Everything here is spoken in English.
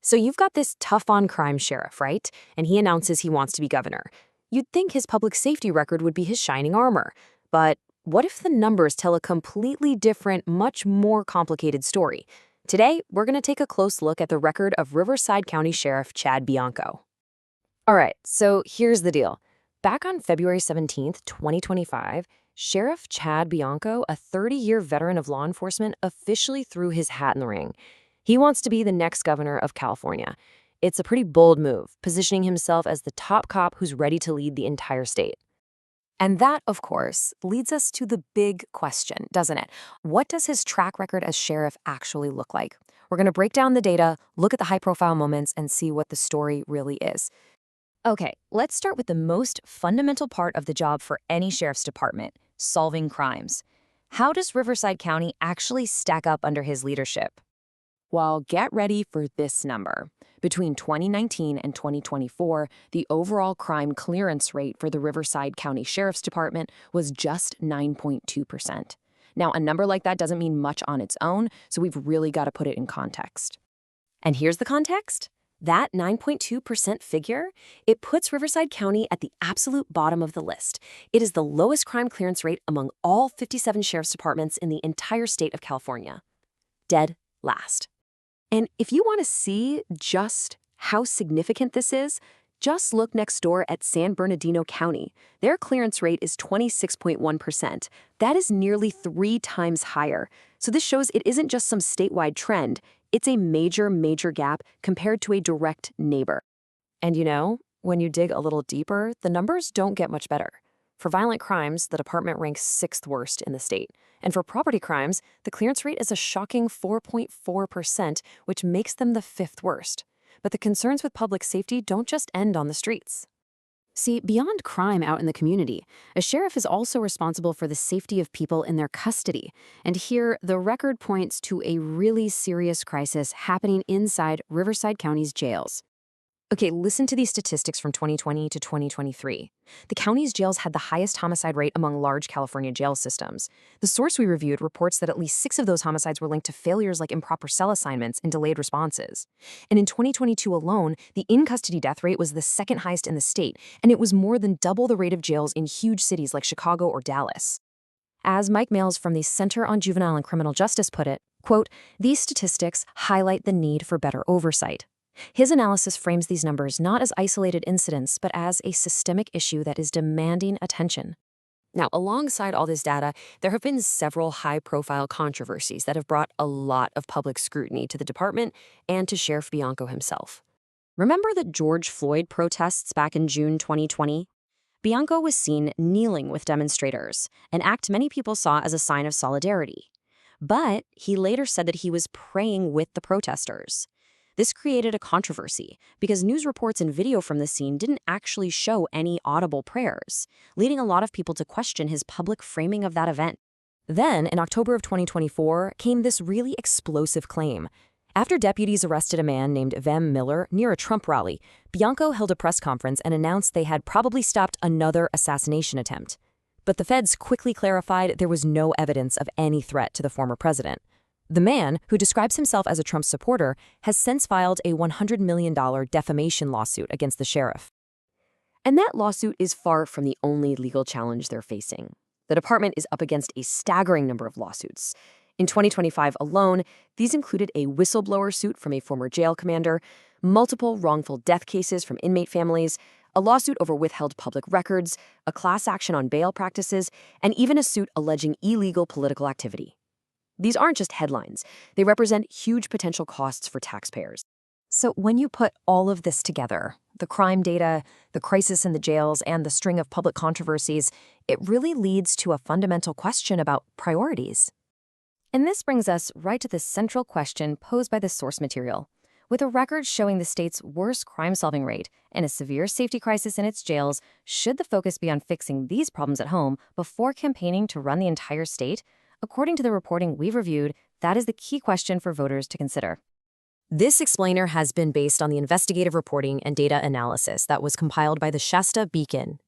So you've got this tough-on-crime sheriff, right? And he announces he wants to be governor. You'd think his public safety record would be his shining armor. But what if the numbers tell a completely different, much more complicated story? Today, we're going to take a close look at the record of Riverside County Sheriff Chad Bianco. All right, so here's the deal. Back on February 17th, 2025, Sheriff Chad Bianco, a 30-year veteran of law enforcement, officially threw his hat in the ring. He wants to be the next governor of California. It's a pretty bold move, positioning himself as the top cop who's ready to lead the entire state. And that, of course, leads us to the big question, doesn't it? What does his track record as sheriff actually look like? We're going to break down the data, look at the high-profile moments, and see what the story really is. Okay, let's start with the most fundamental part of the job for any sheriff's department, solving crimes. How does Riverside County actually stack up under his leadership? Well, get ready for this number. Between 2019 and 2024, the overall crime clearance rate for the Riverside County Sheriff's Department was just 9.2%. Now, a number like that doesn't mean much on its own, so we've really got to put it in context. And here's the context. That 9.2% figure, it puts Riverside County at the absolute bottom of the list. It is the lowest crime clearance rate among all 57 sheriff's departments in the entire state of California. Dead last. And if you want to see just how significant this is, just look next door at San Bernardino County. Their clearance rate is 26.1%. That is nearly 3 times higher. So this shows it isn't just some statewide trend. It's a major, major gap compared to a direct neighbor. And you know, when you dig a little deeper, the numbers don't get much better. For violent crimes, the department ranks 6th worst in the state. And for property crimes, the clearance rate is a shocking 4.4%, which makes them the 5th worst. But the concerns with public safety don't just end on the streets. See, beyond crime out in the community, a sheriff is also responsible for the safety of people in their custody. And here, the record points to a really serious crisis happening inside Riverside County's jails. Okay, listen to these statistics from 2020 to 2023. The county's jails had the highest homicide rate among large California jail systems. The source we reviewed reports that at least 6 of those homicides were linked to failures like improper cell assignments and delayed responses. And in 2022 alone, the in-custody death rate was the 2nd highest in the state, and it was more than double the rate of jails in huge cities like Chicago or Dallas. As Mike Males from the Center on Juvenile and Criminal Justice put it, quote, "These statistics highlight the need for better oversight." His analysis frames these numbers not as isolated incidents, but as a systemic issue that is demanding attention. Now, alongside all this data, there have been several high-profile controversies that have brought a lot of public scrutiny to the department and to Sheriff Bianco himself. Remember the George Floyd protests back in June 2020? Bianco was seen kneeling with demonstrators, an act many people saw as a sign of solidarity. But he later said that he was praying with the protesters. This created a controversy because news reports and video from the scene didn't actually show any audible prayers, leading a lot of people to question his public framing of that event. Then, in October of 2024, came this really explosive claim. After deputies arrested a man named Vam Miller near a Trump rally, Bianco held a press conference and announced they had probably stopped another assassination attempt. But the feds quickly clarified there was no evidence of any threat to the former president. The man, who describes himself as a Trump supporter, has since filed a $100 million defamation lawsuit against the sheriff. And that lawsuit is far from the only legal challenge they're facing. The department is up against a staggering number of lawsuits. In 2025 alone, these included a whistleblower suit from a former jail commander, multiple wrongful death cases from inmate families, a lawsuit over withheld public records, a class action on bail practices, and even a suit alleging illegal political activity. These aren't just headlines. They represent huge potential costs for taxpayers. So when you put all of this together, the crime data, the crisis in the jails, and the string of public controversies, it really leads to a fundamental question about priorities. And this brings us right to the central question posed by the source material. With a record showing the state's worst crime-solving rate and a severe safety crisis in its jails, should the focus be on fixing these problems at home before campaigning to run the entire state? According to the reporting we've reviewed, that is the key question for voters to consider. This explainer has been based on the investigative reporting and data analysis that was compiled by the Shasta Beacon